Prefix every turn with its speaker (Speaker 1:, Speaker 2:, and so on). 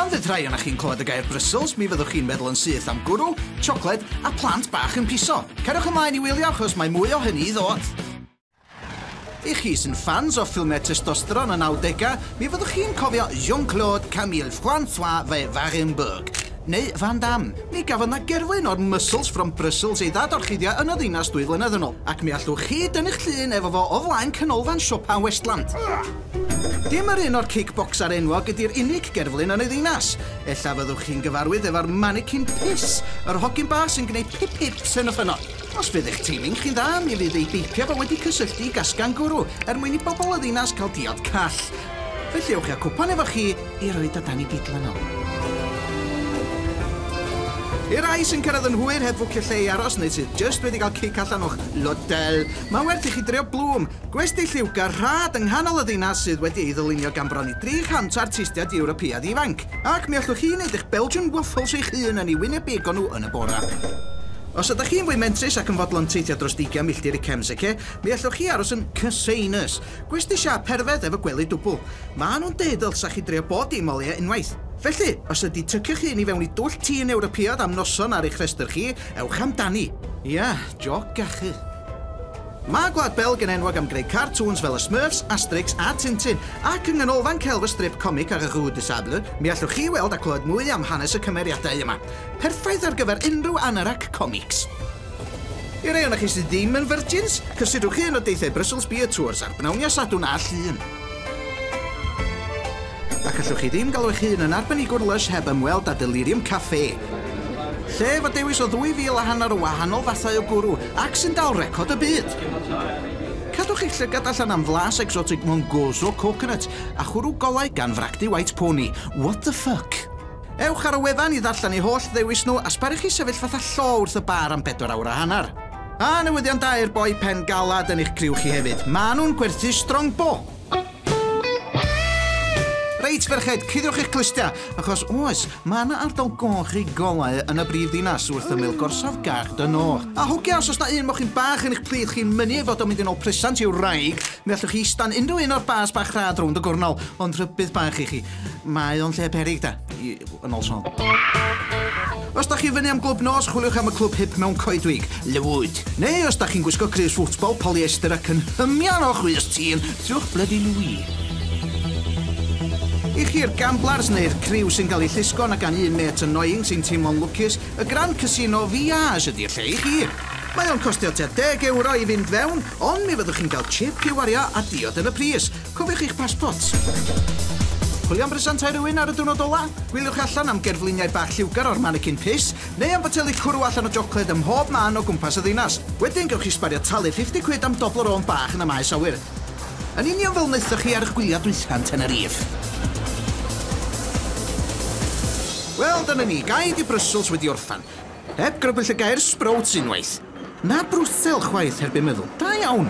Speaker 1: Pan fydd rhai yna chi'n clywed y gair Brussels, mi fyddwch chi'n meddwl yn syth am gwrw, siocled a plant bach yn piso. Cerwch ymlaen i wylio achos mae mwy o hynny i ddod. I chi sy'n fans o ffilmau testosteron yn 90au, mi fyddwch chi'n cofio Jean-Claude Camille François Van Rimburg, neu Van Damme. Mi gafodd na gerflun o'r Muscles from Brussels ei ddadorchuddio yn y ddinas 2 flynedd yn ôl, ac mi allwch chi dynnu'ch llun efo fo o flaen canolfan siopa Westland. Dim yr un o'r kickboxer enwog ydy'r unig gerflun yn y ddinas. Ella fyddwch chi'n gyfarwydd efo'r mannequin piss, yr hogyn bach sy'n gwneud pip-pips yn y ffynnon. Os fydd eich teiming chi'n dda, mi fydd ei beipio fo wedi cysylltu i gasgan gwrw mwyn i bobl y ddinas cael diod call. Felly ewch i'w cwpan efo chi i roed o dan i bidlan o. I'r rai sy'n cyrraedd yn hwyr heb fwcio lle i aros neu sydd just wedi cael cic allan o'ch lodel, mae'n werth i chi drio blwm. Gwesti lliwgar rhad yng nghanol y ddinas sydd wedi ei ddylunio gan bron i 300 artistiaid Ewropeaidd ifanc. Ac mi allwch chi wneud eich Belgian waffles eich hun yn ei wyneb nhw yn y bora. Os ydych chi'n fwy mentrus ac yn fodlon teithio dros 20 milltir i Cemsice, mi allwch chi aros yn Cysainus. Gwesti siap perfedd efo gwely dwbl. Maen nhw'n deud ddylsa chi drio bod dim oliau unwaith. Felly, os ydy tycio'ch hun i fewn i dwll tîn Ewropeaidd am noson ar eich rhestr chi, ewch amdani. Ia, joc gachu. Mae Gwlad Belg yn enwog am greu cartoons fel y Smurfs, Asterix a Tintin, ac yng nghanolfan celf y strip comic ar y Rue de Sable, mi allwch chi weld a clywed mwy am hanes y cymeriadau yma. Perffaith ar gyfer unrhyw anarac comics. I rei o'na chi sydd ddim yn virgins, cysidwch chi yn o deithau Brussels Beer Tours ar Bnawnia Sadwn a Llun. Ac allwch chi ddim galw eich hun yn arbenigwr lush heb ymweld â Delirium Cafe. Lle fod dewis o 2,500 o wahanol fathau o gwrw ac sy'n dal record y byd. Cadwch eich llygad allan am flas exotic Mongoso coconut a chwrw golau gan fracdi White Pony. What the fuck? Ewch ar y wefan i ddarllen eu holl ddewis nhw a sbarwch chi sefyll fatha llo wrth y bar am 4 awr a hanner. A newyddion da i'r boi pen galad yn eich criw chi hefyd. Ma' nhw'n gwerthu Strongbow. Reit ferched, cuddwch eich clustia, achos oes, mae yna ardal goch i golau yn y brifddinas wrth ymyl gorsaf Gare du Nord. A hwgia, os oes na un moch chi'n bach yn eich plith chi'n mynnu fod o'n mynd yn ôl presant i'w wraig, mi allwch chi stan unrhyw un o'r bas bach rhad rownd y gwrnol, ond rhybydd bach i chi. Mae o'n lle perig da, yn ôl son. Os da chi fyny am glwb nos, chwiliwch am y clwb hip mewn coedwig, Le Wood. Neu os da chi'n gwisgo crys ffwtbol, polyester ac yn hymian o chwys tîn, trwch Bloody Louis. I chi'r gamblers neu'r criw sy'n cael ei llusgo na gan un met annoying sy'n teimlo'n lwcus, y Grand Casino Viage ydy'r lle i chi. Mae o'n costio tua €10 i fynd fewn, ond mi fyddwch chi'n cael chip i wario a diod yn y pris. Cofiwch eich passports. Chwilio am bresantau rhywun ar y diwrnod ola? Gwyliwch allan am gerfluniau bach lliwgar o'r mannequin piss, neu am boteli cwrw allan o jocled ym mhob man o gwmpas y ddinas. Wedyn gewch chi sbario talu £50 am dobl o rôn bach yn y maes awyr. Yn union fel wnaethoch chi ar eich gwyliau dwythan Tenerife. Wel, dyna ni, gaid i Brussels wedi orffan. Heb grybwyll y gair sprouts unwaith. Na brwthel chwaith herbyn meddwl. Da iawn.